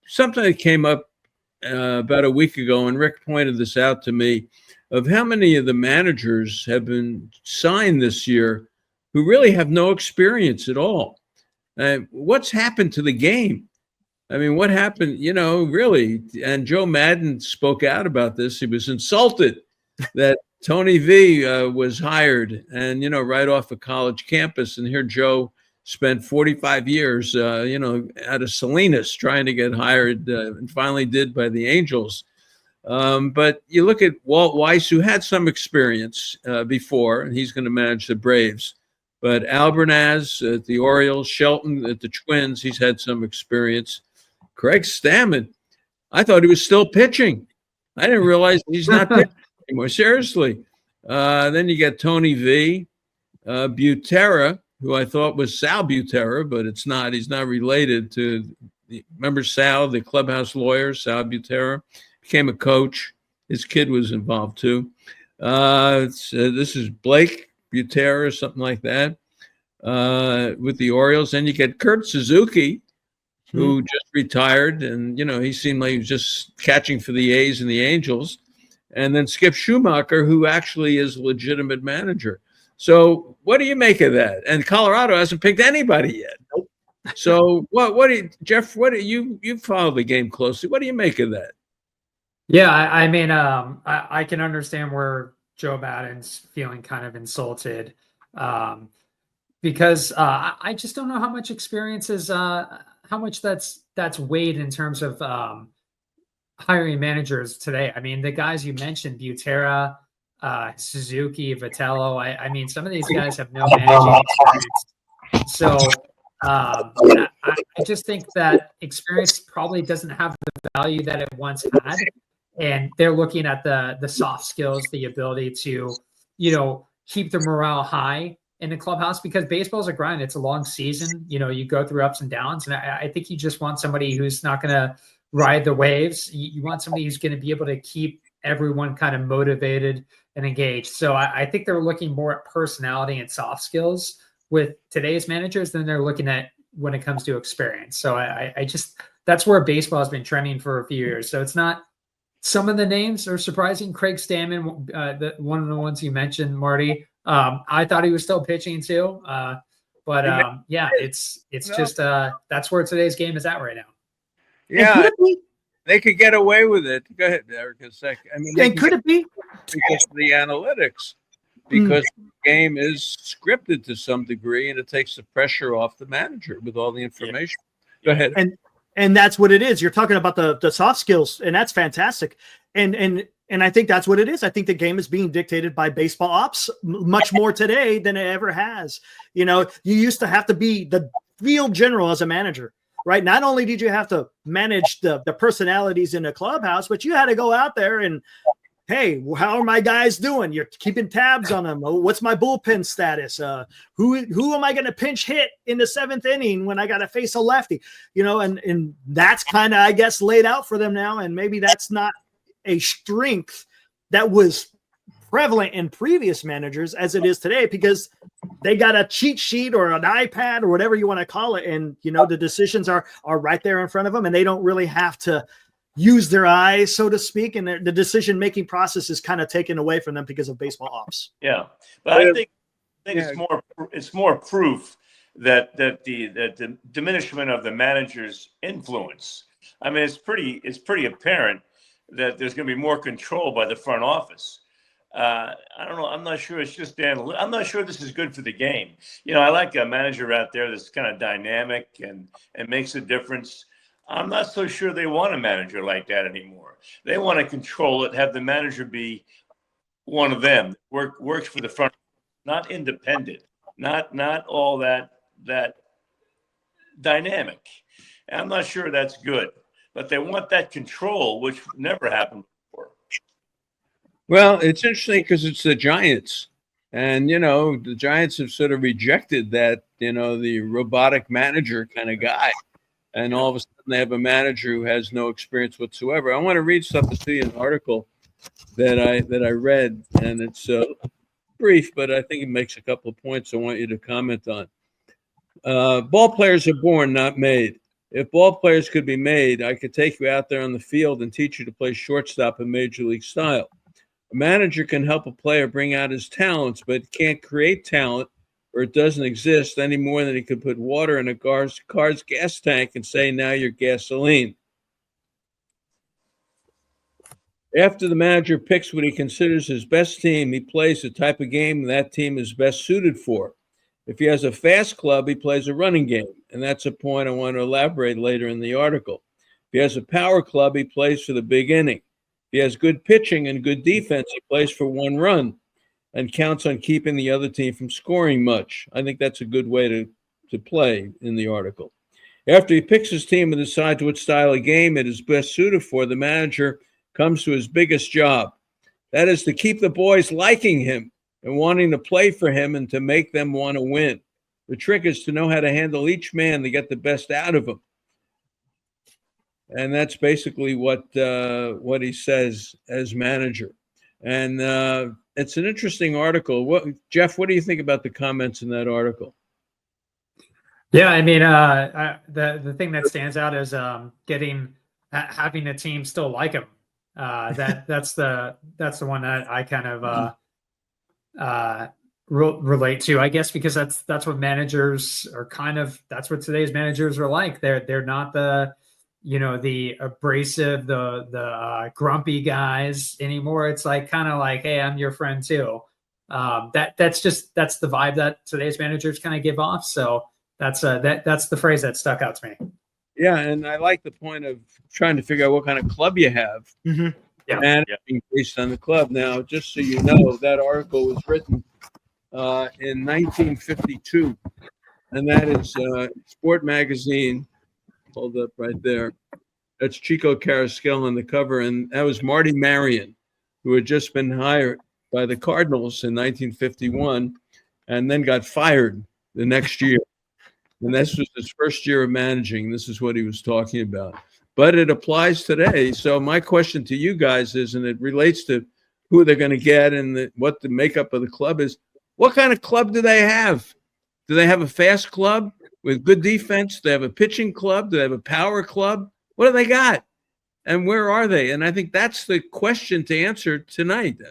something that came up about a week ago, and Rick pointed this out to me, of how many of the managers have been signed this year who really have no experience at all. What's happened to the game? I mean, what happened, really? And Joe Madden spoke out about this. He was insulted that Tony V was hired and, right off a college campus. And here Joe spent 45 years, out of Salinas trying to get hired and finally did by the Angels. But you look at Walt Weiss, who had some experience before, and he's going to manage the Braves. But Albernaz at the Orioles, Shelton at the Twins, he's had some experience. Craig Stammen, I thought he was still pitching. I didn't realize he's not pitching anymore. Seriously. Then you get Tony V, Butera, who I thought was Sal Butera, but it's not. He's not related to remember Sal, the clubhouse lawyer, Sal Butera, became a coach. His kid was involved too. This is Blake Butera or something like that with the Orioles. Then you get Kurt Suzuki, who just retired, and he seemed like he was just catching for the A's and the Angels. And then Skip Schumacher, who actually is a legitimate manager. So what do you make of that? And Colorado hasn't picked anybody yet. Nope. So what do you, Jeff? What do you follow the game closely? What do you make of that? Yeah, I mean, I can understand where Joe Madden's feeling kind of insulted because I just don't know how much experience is how much that's weighed in terms of hiring managers today. I mean, the guys you mentioned, Butera, Suzuki, Vitello. I mean, some of these guys have no managing experience. So I just think that experience probably doesn't have the value that it once had. And they're looking at the soft skills, the ability to, keep the morale high in the clubhouse, because baseball's a grind. It's a long season. You go through ups and downs. And I think you just want somebody who's not going to ride the waves. You want somebody who's going to be able to keep everyone kind of motivated and engaged. So I think they're looking more at personality and soft skills with today's managers than they're looking at when it comes to experience. So I just, that's where baseball has been trending for a few years. So it's not, some of the names are surprising. Craig Stammen, one of the ones you mentioned, Marty. I thought he was still pitching too. But it's just that's where today's game is at right now. Yeah, they could get away with it. Go ahead, Eric, a second. I mean, could it be because of the analytics? Because the game is scripted to some degree, and it takes the pressure off the manager with all the information. Go ahead. And that's what it is. You're talking about the soft skills, and that's fantastic. And I think that's what it is. I think the game is being dictated by baseball ops much more today than it ever has. You used to have to be the field general as a manager, right? Not only did you have to manage the personalities in the clubhouse, but you had to go out there and, hey, how are my guys doing? You're keeping tabs on them. What's my bullpen status? Who am I going to pinch hit in the 7th inning when I got to face a lefty? And that's kind of, I guess, laid out for them now. And maybe that's not a strength that was prevalent in previous managers as it is today, because they got a cheat sheet or an iPad or whatever you want to call it. And, the decisions are right there in front of them, and they don't really have to use their eyes, so to speak, and the decision-making process is kind of taken away from them because of baseball ops. Yeah, but I think it's more proof that the diminishment of the manager's influence. I mean, it's pretty apparent that there's going to be more control by the front office. I don't know. I'm not sure it's just I'm not sure this is good for the game. I like a manager out there that's kind of dynamic and makes a difference. I'm not so sure they want a manager like that anymore. They want to control it, have the manager be one of them, works for the front, not independent, not all that dynamic. And I'm not sure that's good, but they want that control, which never happened before. Well, it's interesting because it's the Giants. And, the Giants have sort of rejected that, the robotic manager kind of guy. And all of a sudden they have a manager who has no experience whatsoever. I want to read something to you, an article that I read, and it's brief, but I think it makes a couple of points I want you to comment on. Ball players are born, not made. If ball players could be made, I could take you out there on the field and teach you to play shortstop in Major League style. A manager can help a player bring out his talents, but can't create talent, or it doesn't exist any more than he could put water in a car's gas tank and say, now you're gasoline. After the manager picks what he considers his best team, he plays the type of game that team is best suited for. If he has a fast club, he plays a running game, and that's a point I want to elaborate later in the article. If he has a power club, he plays for the big inning. If he has good pitching and good defense, he plays for one run and counts on keeping the other team from scoring much. I think that's a good way to play in the article. After he picks his team and decides what style of game it is best suited for, the manager comes to his biggest job. That is to keep the boys liking him and wanting to play for him and to make them want to win. The trick is to know how to handle each man to get the best out of him. And that's basically what he says as manager. And it's an interesting article. Jeff, what do you think about the comments in that article? Yeah, I mean, the thing that stands out is having a team still like him. That's the one that I kind of relate to, I guess, because that's what managers are that's what today's managers are like. They're not the abrasive, the grumpy guys anymore. It's like kind of like, hey, I'm your friend too. That's the vibe that today's managers kind of give off. So that's the phrase that stuck out to me. Yeah, and I like the point of trying to figure out what kind of club you have. Mm-hmm. Yeah. And based on the club. Now, just so you know, that article was written in 1952, and that is Sport Magazine. Hold up right there. That's Chico Carrasquel on the cover, and that was Marty Marion, who had just been hired by the Cardinals in 1951 and then got fired the next year. And this was his first year of managing. This is what he was talking about. But it applies today. So my question to you guys is, and it relates to who they're going to get and what the makeup of the club is, what kind of club do they have? Do they have a fast club with good defense? Do they have a pitching club? Do they have a power club? What do they got? And where are they? And I think that's the question to answer tonight.